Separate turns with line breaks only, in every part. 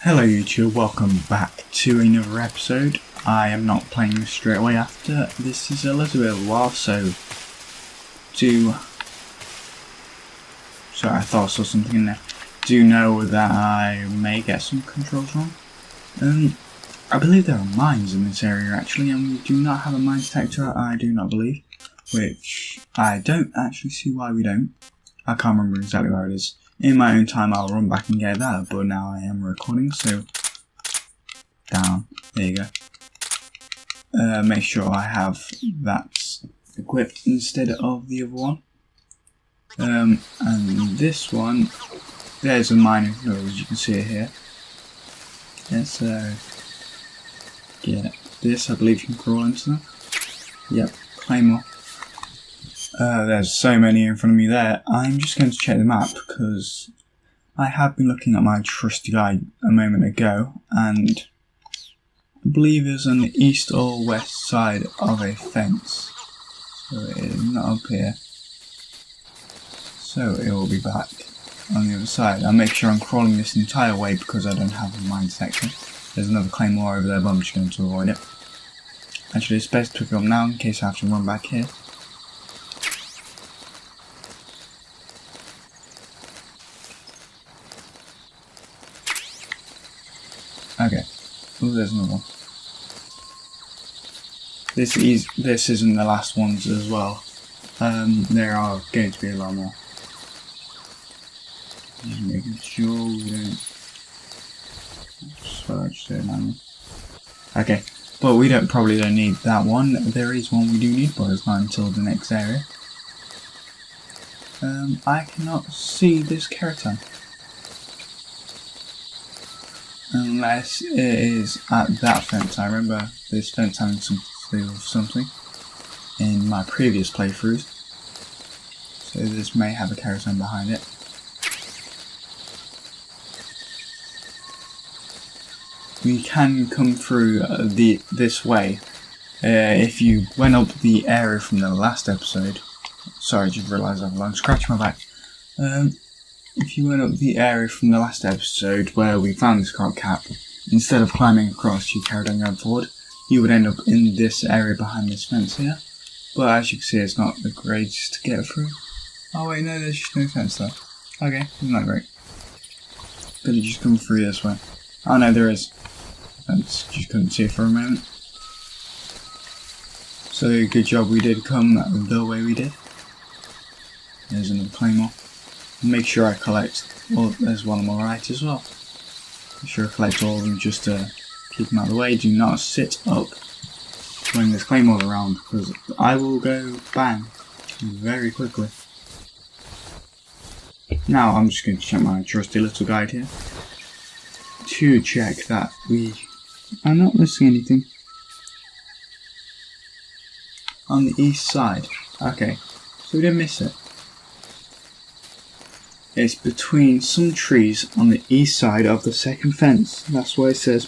Hello YouTube, welcome back to another episode. I am not playing this straight away after. This is a little bit of a while, so sorry, I thought I saw something in there. Do know that I may get some controls wrong. I believe there are mines in this area actually, and we do not have a mine detector, I do not believe. Which, I don't actually see why we don't. I can't remember exactly where it is. In my own time I'll run back and get that, but now I am recording, so down, there you go. Make sure I have that equipped instead of the other one. And this one, there's a mining floor as you can see it here. Let's get this, I believe you can crawl into them. Yep, claymore. There's so many in front of me there. I'm just going to check the map because I have been looking at my trusty guide a moment ago and I believe it's on the east or west side of a fence. So it is not up here. So it will be back on the other side. I'll make sure I'm crawling this entire way because I don't have a mine section. There's another claymore over there, but I'm just going to avoid it. Actually, it's best to pick it up now in case I have to run back here. Okay. Oh, there's another one. This isn't the last ones as well. There are going to be a lot more. Just making sure we don't. Okay, but we probably don't need that one. There is one we do need, but it's not until the next area. I cannot see this character. Unless it is at that fence. I remember this fence having something to do with something in my previous playthroughs. So this may have a carousel behind it. We can come through this way. If you went up the area from the last episode. Sorry, I just realised I've long scratched my back. If you went up the area from the last episode where we found this crop cap, instead of climbing across you carried on going forward, you would end up in this area behind this fence here. But as you can see, it's not the greatest to get through. Oh wait, no, there's just no fence there. Okay, isn't that great? Could you just come through this way? Oh no, there is. I just couldn't see it for a moment. So good job we did come the way we did. There's another claymore. Make sure I collect, well, there's one on my right as well. Make sure I collect all of them just to keep them out of the way. Do not sit up when there's claymore around because I will go bang very quickly. Now I'm just going to check my trusty little guide here to check that we are not missing anything. On the east side. Okay, so we didn't miss it. It's between some trees on the east side of the second fence. That's what it says.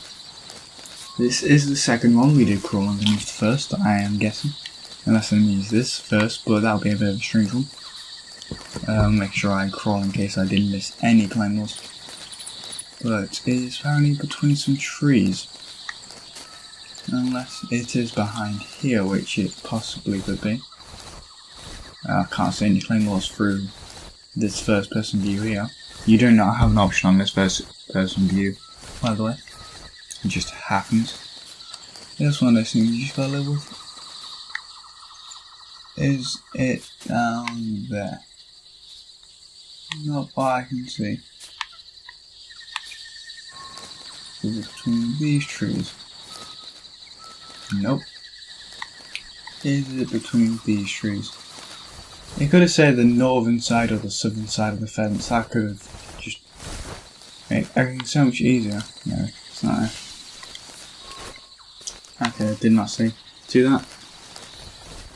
This is the second one. We did crawl underneath the first, I am guessing. Unless I use this first, but that'll be a bit of a strange one. Make sure I crawl in case I didn't miss any claymores. But it is apparently between some trees. Unless it is behind here, which it possibly could be. I can't see any claymores through this first person view here. You do not have an option on this first person view, by the way. It just happens. There's one of those things you just gotta live with. Is it down there? Not what I can see. Is it between these trees? Nope. Is it between these trees? It could have said the northern side or the southern side of the fence. That could have just made everything so much easier. No, it's not there. Okay, I did not say do that.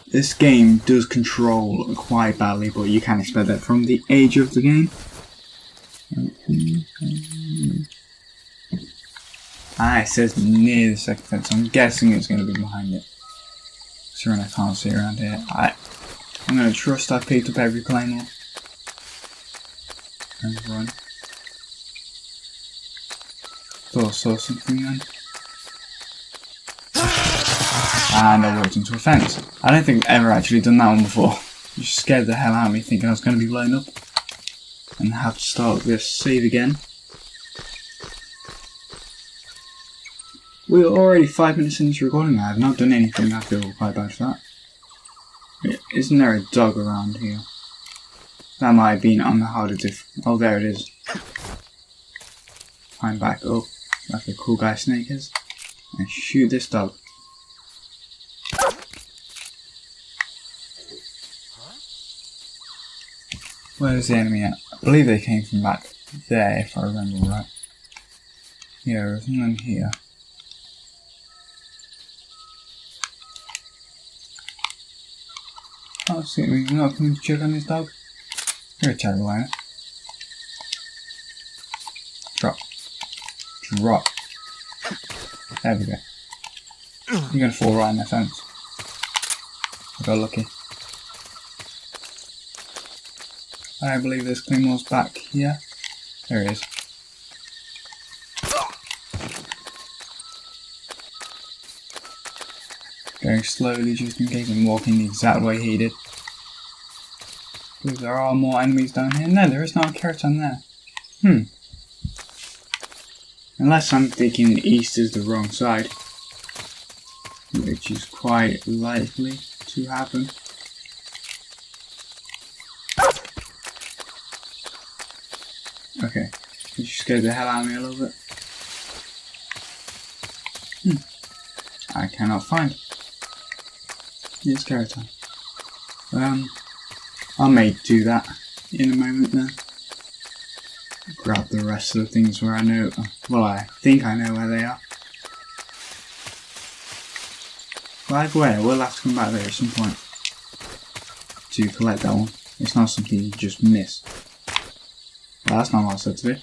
This game does control quite badly, but you can expect that from the age of the game. It says near the second fence. I'm guessing it's going to be behind it. Sorry, I can't see around here. I'm going to trust I've picked up every claymore. And run. Thought I saw something then. And I walked into a fence. I don't think I've ever actually done that one before. It just scared the hell out of me thinking I was going to be blown up. And have to start this save again. We're already 5 minutes into recording. I have not done anything. I feel quite bad for that. Isn't there a dog around here? That might have been on the harder Oh, there it is. Climb back up like a cool guy snake is. And shoot this dog. Where's the enemy at? I believe they came from back there, if I remember right. Yeah, there's none here. Oh, see, we're not coming to check on this dog. You're a terrible owner. Drop. Drop. There we go. You're gonna fall right in the fence. I got lucky. I believe there's Claymore's back here. There it is. Going slowly just in case I'm walking the exact way he did. I believe there are more enemies down here. No, there is not a carrot on there. Unless I'm thinking east is the wrong side. Which is quite likely to happen. Okay, you scared the hell out of me a little bit. I cannot find. It's carrot time. I may do that in a moment then. Grab the rest of the things where I know, well, I think I know where they are. By the way, I will have to come back there at some point to collect that one. It's not something you just miss. Well, that's not what I said to do.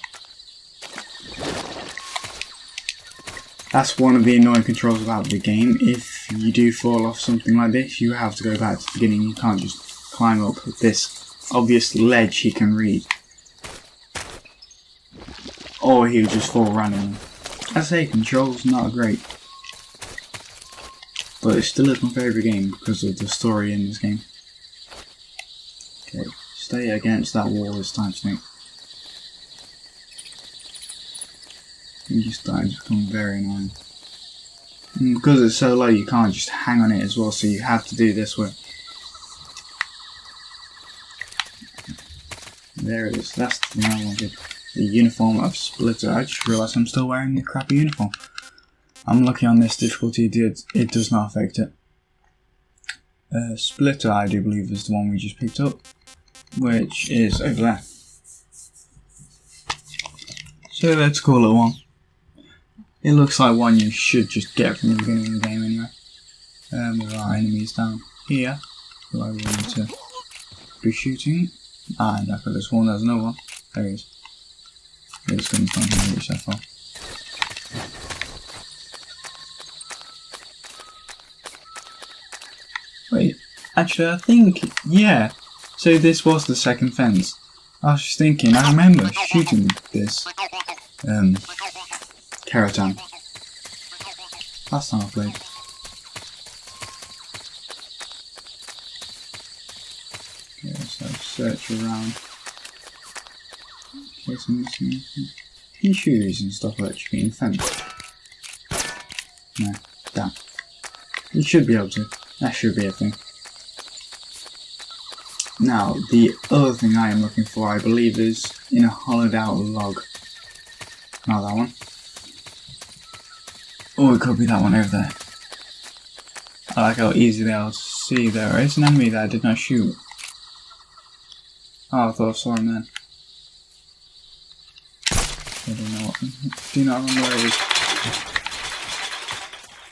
That's one of the annoying controls about the game. If you do fall off something like this, you have to go back to the beginning. You can't just climb up this obvious ledge he can read. Or he'll just fall randomly. I say controls not great. But it still is my favourite game because of the story in this game. Okay, stay against that wall this time, Snake. You're starting to become very annoying. And because it's so low, you can't just hang on it as well, so you have to do this way. There it is, that's the thing I wanted. The uniform of Splitter. I just realised I'm still wearing the crappy uniform. I'm lucky on this difficulty, it does not affect it. Splitter, I do believe, is the one we just picked up, which is over there. So let's call it one. It looks like one you should just get from the beginning of the game anyway. There are enemies down here who I will need to be shooting. And I could have sworn there's another one. There he is. This gun's not going to reach that far. Wait, actually I think, yeah. So this was the second fence. I was just thinking, I remember shooting this Keratin. Last time I played. Okay, so search around. In case I'm missing anything. Can you shoot these and stop electrocuting the fence? No, damn. You should be able to. That should be a thing. Now, the other thing I am looking for, I believe, is in a hollowed out log. Not that one. Oh, it could be that one over there. I like how easy they are to see. There is an enemy that I did not shoot. Oh, I thought I saw him then. I don't know what. Do not remember where it is.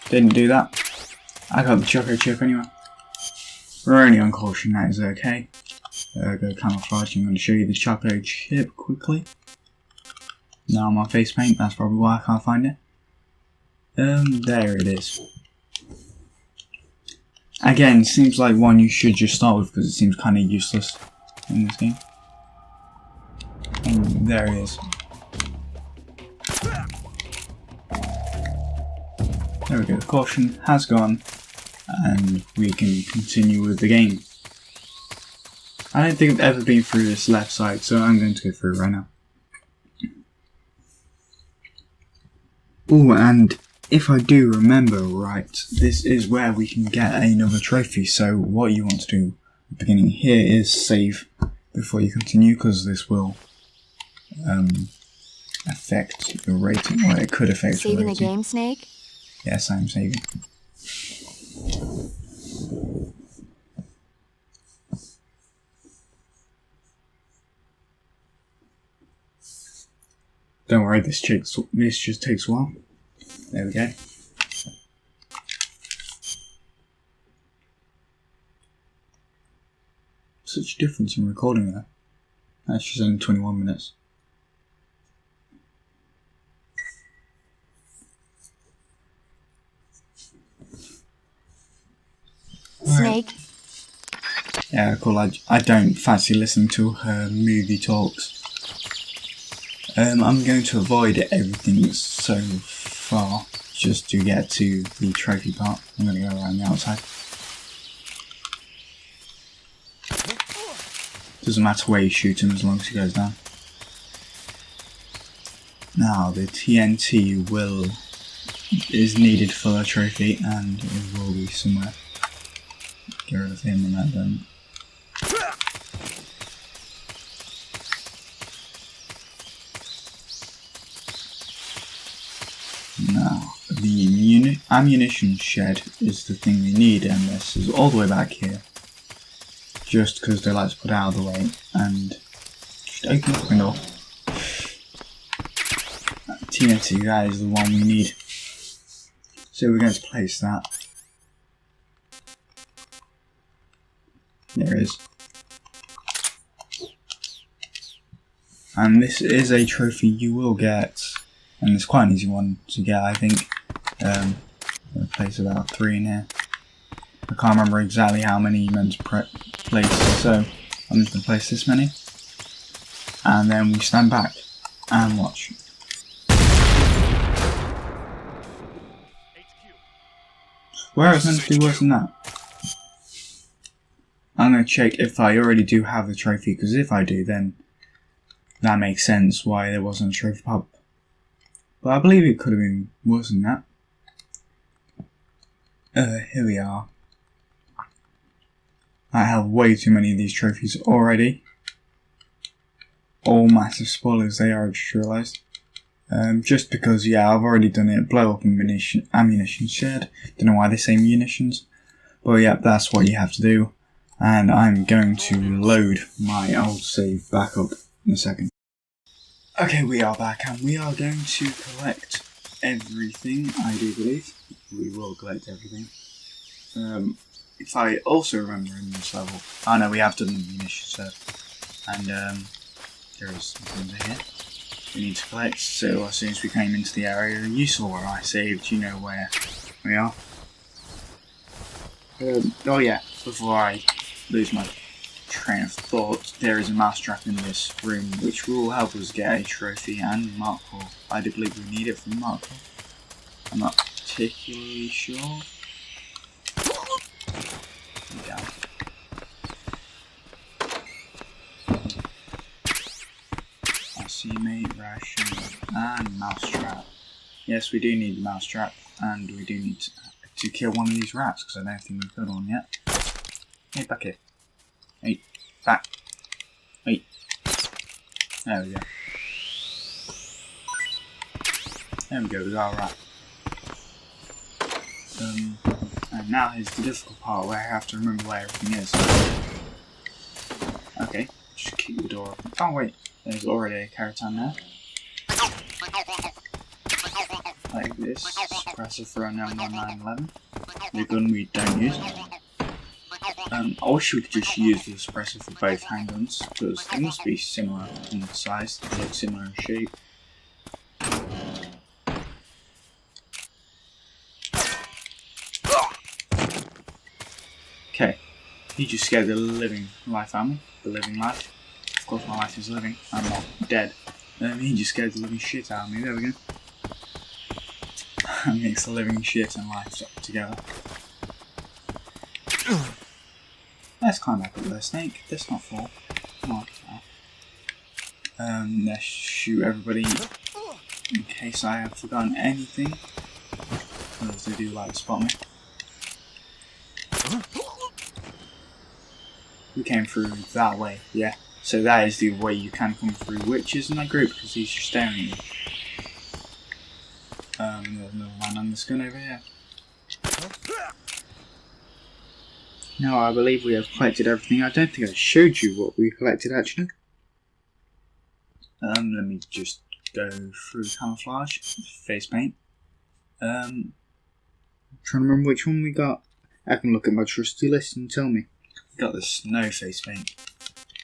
Didn't do that. I got the choco chip anyway. We're only on caution, that is okay. Go camouflage. I'm going to show you the choco chip quickly. Now my face paint, that's probably why I can't find it. There it is. Again, seems like one you should just start with because it seems kind of useless in this game. And there it is. There we go, the caution has gone, and we can continue with the game. I don't think I've ever been through this left side, so I'm going to go through it right now. Oh, and if I do remember right, this is where we can get another trophy, so what you want to do at the beginning here is save before you continue, because this will affect your rating, or it could affect your rating.
Saving the game, Snake?
Yes, I'm saving. Don't worry, this just takes a while. There we go. Such a difference in recording there. That's just only 21 minutes.
Snake?
Yeah, cool. I don't fancy listening to her movie talks. I'm going to avoid everything so far, just to get to the trophy part. I'm going to go around the outside. Doesn't matter where you shoot him as long as he goes down. Now the TNT is needed for the trophy, and it will be somewhere. Get rid of him and that then. Now, the ammunition shed is the thing we need, and this is all the way back here. Just because they like to put it out of the way, and just open up the door. TNT, that is the one we need. So we're going to place that. There it is. And this is a trophy you will get, and it's quite an easy one to get, I think. I'm going to place about 3 in here. I can't remember exactly how many you meant to place, so I'm just going to place this many. And then we stand back and watch. Where I was meant to do worse than that. I'm going to check if I already do have the trophy, because if I do, then that makes sense why there wasn't a trophy pop. But I believe it could have been worse than that. Here we are. I have way too many of these trophies already. All massive spoilers they are, I just realised. Just because, yeah, I've already done it. Blow up ammunition shed. Don't know why they say munitions. But yeah, that's what you have to do. And I'm going to load my old save back up in a second. Okay, we are back, and we are going to collect everything, I do believe. We will collect everything. If I also remember in this level, oh no, we have done the munition set, and there is some things here we need to collect. So as soon as we came into the area, you saw where I saved, you know where we are. Oh yeah, before I lose my train of thought, there is a mousetrap in this room which will help us get a trophy and Mark Hall. I do believe we need it from Mark Hall. I'm not particularly sure. Yeah. I see mate, ration, and mousetrap. Yes, we do need the mousetrap, and we do need to kill one of these rats, because I don't think we've killed one yet. Hey, back here. Hey, back. Hey. There we go. There we go, we got a rat. And now here's the difficult part where I have to remember where everything is. Okay, just keep the door open. Oh wait, there's already a Karatan there. Like this, suppressor for a 91911. The gun we don't use. I wish we could just use the suppressor for both handguns, because they must be similar in size, they look similar in shape. Okay, he just scared the living life out of me. The living life. Of course my life is living, I'm not dead. He just scared the living shit out of me, there we go. mix the living shit and livestock together. Let's climb up there, Snake. Let's not fall. Come on. Let's shoot everybody in case I have forgotten anything, because they do like to spot me. We came through that way, yeah. So that is the way you can come through witches in that group, because he's just staring at you. There's another man on this gun over here. Now I believe we have collected everything. I don't think I showed you what we collected actually. Let me just go through camouflage, face paint. I'm trying to remember which one we got. I can look at my trusty list and tell me. We got the snow face paint.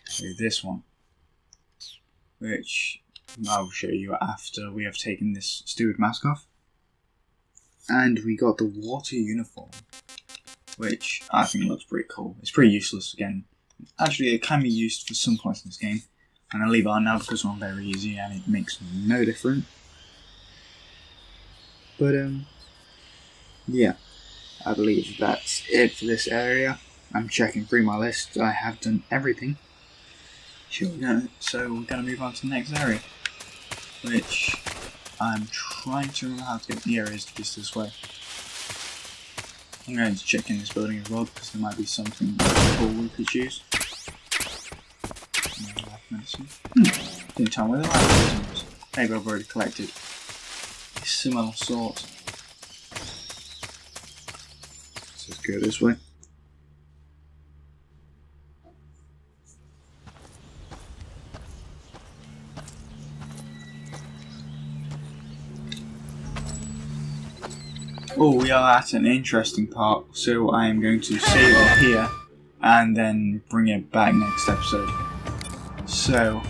So this one, which I'll show you after we have taken this steward mask off. And we got the water uniform, which I think looks pretty cool. It's pretty useless again. Actually, it can be used for some points in this game. And I'll leave it on now because I'm very easy and it makes no difference. But yeah, I believe that's it for this area. I'm checking through my list. I have done everything. So we're gonna move on to the next area, which I'm trying to remember how to get the areas just this way. I'm going to check in this building as well because there might be something cool we could use. Medicine. Didn't tell me where the life medicine was. Maybe I've already collected a similar sort. Let's go this way. Oh, we are at an interesting part, so I am going to save it here and then bring it back next episode. So,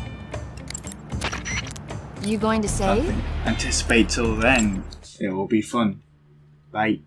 You going to save?
anticipate till then. It will be fun. Bye.